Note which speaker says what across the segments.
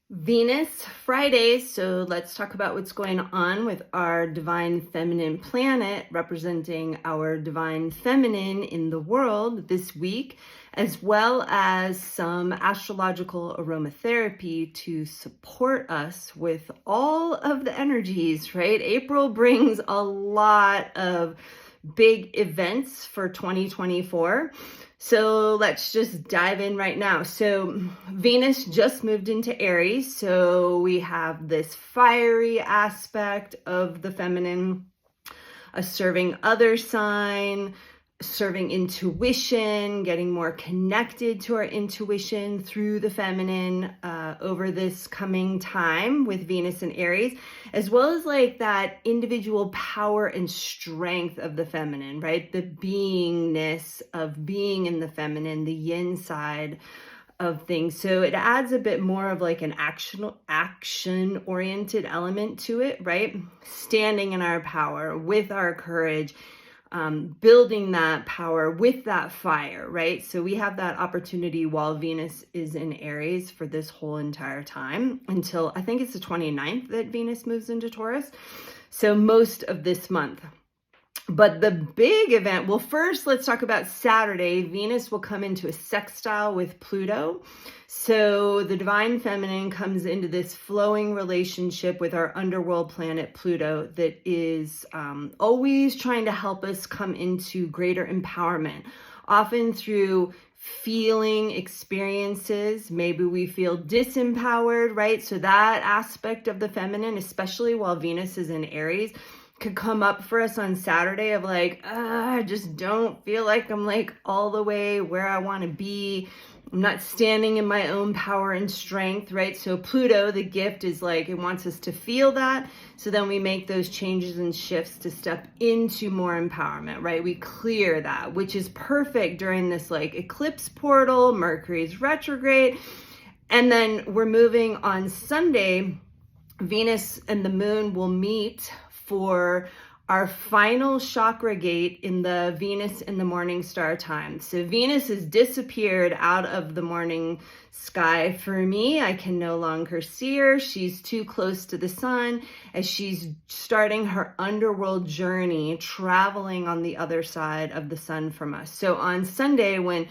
Speaker 1: Venus Fridays, so let's talk about what's going on with our divine feminine planet representing our divine feminine in the world this week, as well as some astrological aromatherapy to support us with all of the energies, right? April brings a lot of big events for 2024. So let's just dive in right now. So Venus just moved into Aries. So we have this fiery aspect of the feminine, a serving other sign, serving intuition, getting more connected to our intuition through the feminine over this coming time with Venus and Aries, as well as like that individual power and strength of the feminine, right? The beingness of being in the feminine, the yin side of things. So it adds a bit more of like an action oriented element to it, right? Standing in our power with our courage, building that power with that fire, right? So we have that opportunity while Venus is in Aries for this whole entire time until I think it's the 29th that Venus moves into Taurus. So most of this month. But the big event, well, first let's talk about Saturday. Venus will come into a sextile with Pluto. So the divine feminine comes into this flowing relationship with our underworld planet Pluto that is always trying to help us come into greater empowerment, often through feeling experiences. Maybe we feel disempowered, right? So that aspect of the feminine, especially while Venus is in Aries, could come up for us on Saturday of like, I just don't feel like I'm like all the way where I want to be. I'm not standing in my own power and strength, right? So Pluto, the gift is like, it wants us to feel that. So then we make those changes and shifts to step into more empowerment, right? We clear that, which is perfect during this like eclipse portal, Mercury's retrograde. And then we're moving on Sunday. Venus and the moon will meet for our final chakra gate in the Venus in the morning star time. So Venus has disappeared out of the morning sky for me. I can no longer see her. She's too close to the sun as she's starting her underworld journey, traveling on the other side of the sun from us. So on Sunday, when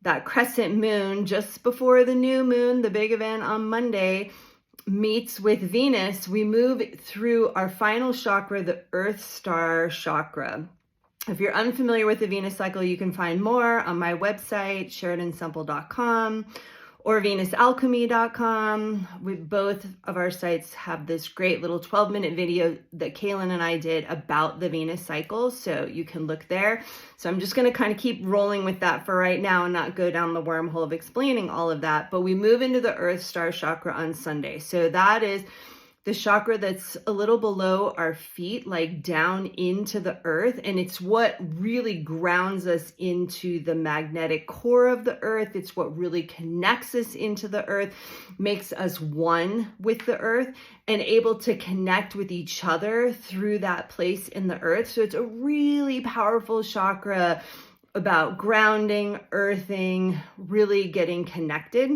Speaker 1: that crescent moon, just before the new moon, the big event on Monday, meets with Venus, we move through our final chakra, the Earth Star Chakra. If you're unfamiliar with the Venus cycle, you can find more on my website, SheridanSemple.com or VenusAlchemy.com. Both of our sites have this great little 12-minute video that Kaylin and I did about the Venus cycle, so you can look there. So I'm just going to kind of keep rolling with that for right now and not go down the wormhole of explaining all of that. But we move into the Earth Star Chakra on Sunday. So that is the chakra that's a little below our feet, like down into the earth. And it's what really grounds us into the magnetic core of the earth. It's what really connects us into the earth, makes us one with the earth and able to connect with each other through that place in the earth. So it's a really powerful chakra about grounding, earthing, really getting connected.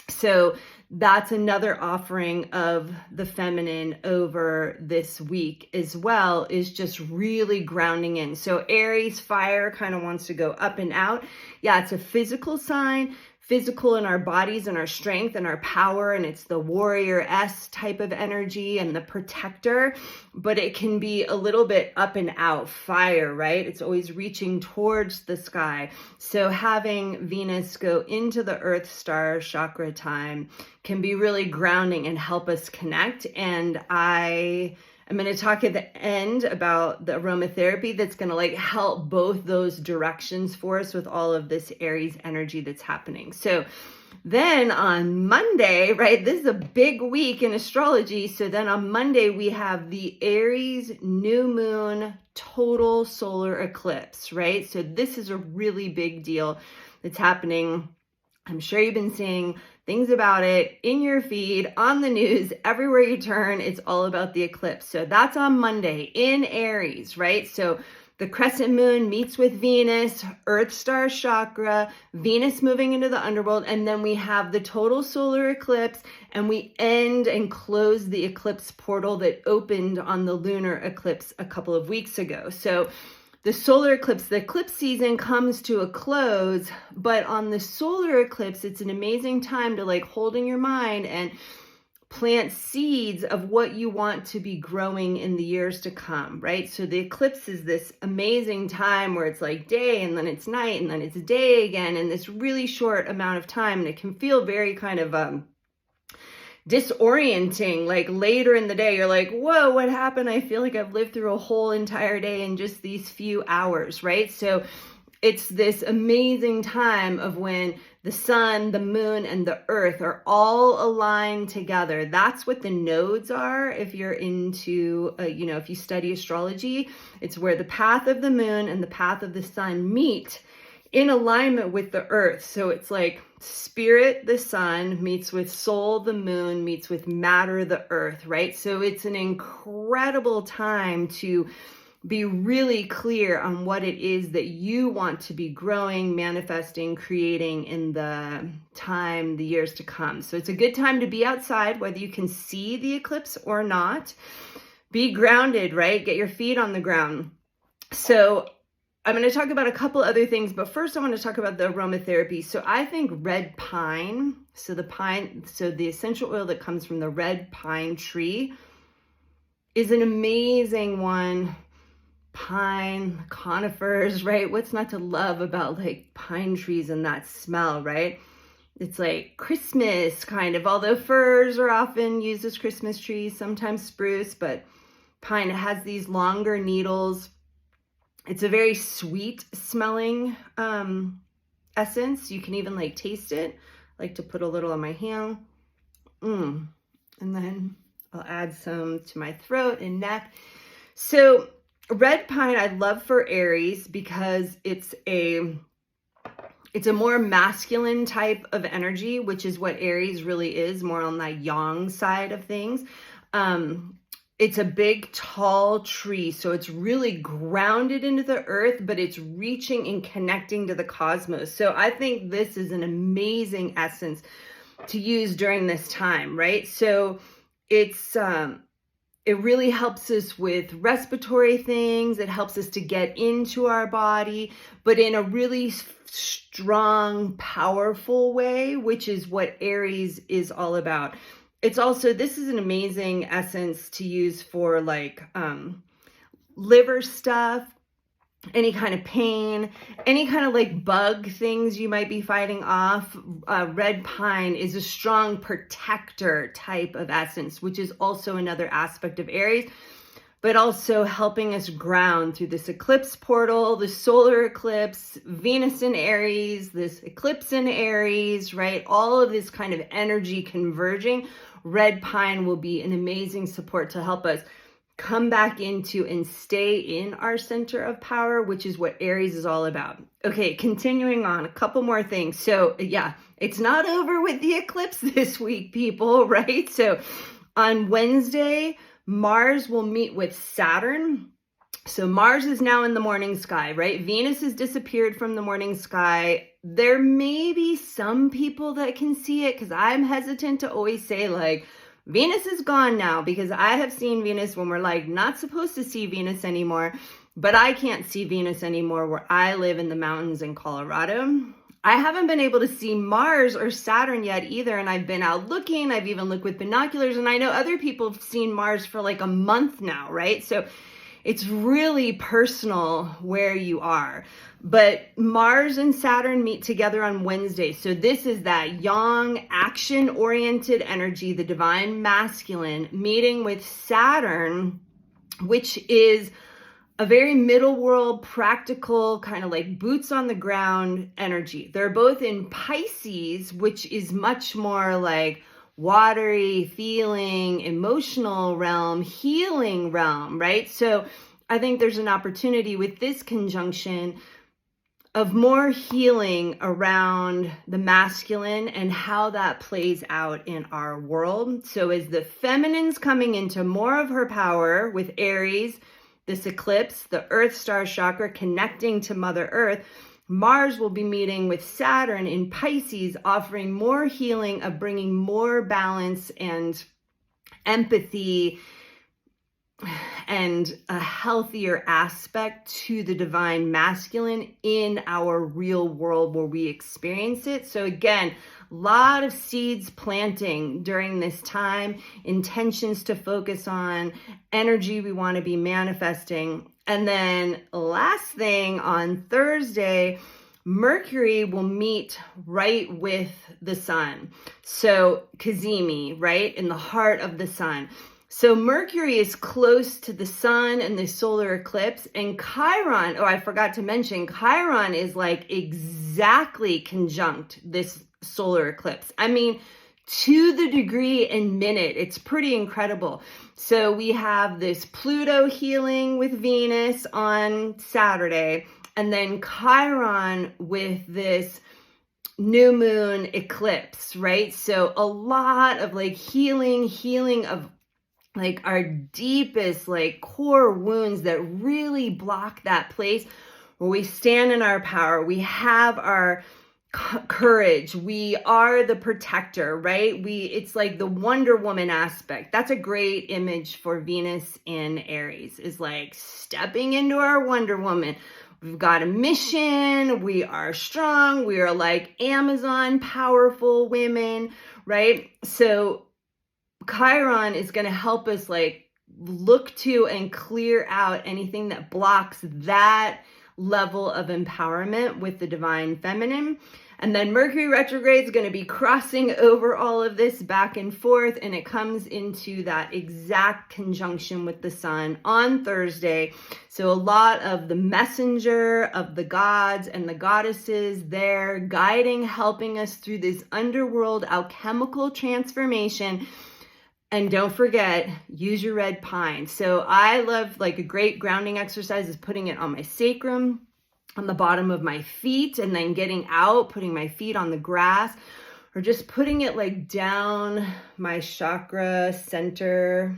Speaker 1: So that's another offering of the feminine over this week as well, is just really grounding in. So Aries fire kind of wants to go up and out. Yeah, it's a physical sign, physical in our bodies and our strength and our power, and it's the warrioress type of energy and the protector, but it can be a little bit up and out fire, right? It's always reaching towards the sky. So having Venus go into the Earth Star Chakra time can be really grounding and help us connect. And I'm going to talk at the end about the aromatherapy that's going to like help both those directions for us with all of this Aries energy that's happening. So then on Monday, right, this is a big week in astrology. So then on Monday, we have the Aries new moon total solar eclipse, right? So this is a really big deal that's happening. I'm sure you've been seeing things about it in your feed, on the news, everywhere you turn. It's all about the eclipse. So that's on Monday in Aries, right? So The crescent moon meets with Venus, Earth Star Chakra, Venus moving into the underworld, and then we have the total solar eclipse, and we end and close the eclipse portal that opened on the lunar eclipse a couple of weeks ago. So the solar eclipse, the eclipse season comes to a close, but on the solar eclipse, it's an amazing time to like hold in your mind and plant seeds of what you want to be growing in the years to come, right? So the eclipse is this amazing time where it's like day and then it's night and then it's day again in this really short amount of time. And it can feel very kind of disorienting. Like later in the day, you're like, whoa, what happened? I feel like I've lived through a whole entire day in just these few hours, right? So it's this amazing time of when the sun, the moon, and the earth are all aligned together. That's what the nodes are. If you're into, if you study astrology, it's where the path of the moon and the path of the sun meet in alignment with the earth. So it's like spirit, the sun, meets with soul, the moon, meets with matter, the earth, right? So it's an incredible time to be really clear on what it is that you want to be growing, manifesting, creating in the time, the years to come. So it's a good time to be outside, whether you can see the eclipse or not. Be grounded, right? Get your feet on the ground. So I'm going to talk about a couple other things, but first I want to talk about the aromatherapy. So I think red pine, so the essential oil that comes from the red pine tree is an amazing one. Pine, conifers, right? What's not to love about like pine trees and that smell, right? It's like Christmas kind of, although firs are often used as Christmas trees, sometimes spruce, but pine has these longer needles. It's a very sweet smelling essence. You can even like taste it. I like to put a little on my hand. And then I'll add some to my throat and neck. So red pine I love for Aries because it's a more masculine type of energy, which is what Aries really is, more on the yang side of things. It's a big, tall tree, so it's really grounded into the earth, but it's reaching and connecting to the cosmos. So I think this is an amazing essence to use during this time, right? So it really helps us with respiratory things. It helps us to get into our body, but in a really strong, powerful way, which is what Aries is all about. It's also, this is an amazing essence to use for like liver stuff, any kind of pain, any kind of like bug things you might be fighting off. Red pine is a strong protector type of essence, which is also another aspect of Aries, but also helping us ground through this eclipse portal, the solar eclipse, Venus in Aries, this eclipse in Aries, right? All of this kind of energy converging. Red pine will be an amazing support to help us come back into and stay in our center of power, which is what Aries is all about. Okay, continuing on, a couple more things. So yeah, it's not over with the eclipse this week, people, right? So on Wednesday, Mars will meet with Saturn. So Mars is now in the morning sky, right? Venus has disappeared from the morning sky. There may be some people that can see it because I'm hesitant to always say like, Venus is gone now, because I have seen Venus when we're like not supposed to see Venus anymore, but I can't see Venus anymore where I live in the mountains in Colorado. I haven't been able to see Mars or Saturn yet either, and I've been out looking. I've even looked with binoculars, and I know other people have seen Mars for like a month now, right? So it's really personal where you are. But Mars and Saturn meet together on Wednesday. So this is that yang, action-oriented energy, the divine masculine, meeting with Saturn, which is a very middle world, practical, kind of like boots on the ground energy. They're both in Pisces, which is much more like watery, feeling, emotional realm, healing realm, right? So I think there's an opportunity with this conjunction of more healing around the masculine and how that plays out in our world. So as the feminine's coming into more of her power with Aries, this eclipse, the Earth Star Chakra, connecting to Mother Earth, Mars will be meeting with Saturn in Pisces, offering more healing, of bringing more balance and empathy and a healthier aspect to the divine masculine in our real world where we experience it. So again, a lot of seeds planting during this time, intentions to focus on, energy we want to be manifesting. And then last thing, on Thursday, Mercury will meet right with the sun. So Cazimi, right in the heart of the sun. So Mercury is close to the sun and the solar eclipse, and Chiron, oh, I forgot to mention, Chiron is like exactly conjunct this solar eclipse. I mean, to the degree and minute, it's pretty incredible. So we have this Pluto healing with Venus on Saturday, and then Chiron with this new moon eclipse, right? So a lot of like healing of like our deepest like core wounds that really block that place where we stand in our power. We have our courage. We are the protector, right? It's like the Wonder Woman aspect. That's a great image for Venus in Aries, is like stepping into our Wonder Woman. We've got a mission. We are strong. We are like Amazon, powerful women, right? So Chiron is going to help us like look to and clear out anything that blocks that level of empowerment with the divine feminine. And then Mercury retrograde is going to be crossing over all of this back and forth, and it comes into that exact conjunction with the sun on Thursday. So a lot of the messenger of the gods and the goddesses there guiding, helping us through this underworld alchemical transformation. And don't forget, use your red pine. So I love, like, a great grounding exercise is putting it on my sacrum, on the bottom of my feet, and then getting out, putting my feet on the grass, or just putting it like down my chakra center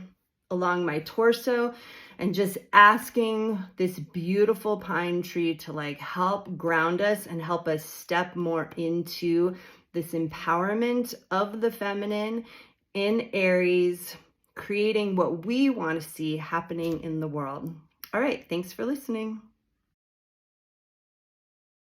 Speaker 1: along my torso, and just asking this beautiful pine tree to like help ground us and help us step more into this empowerment of the feminine in Aries, creating what we want to see happening in the world. All right, thanks for listening.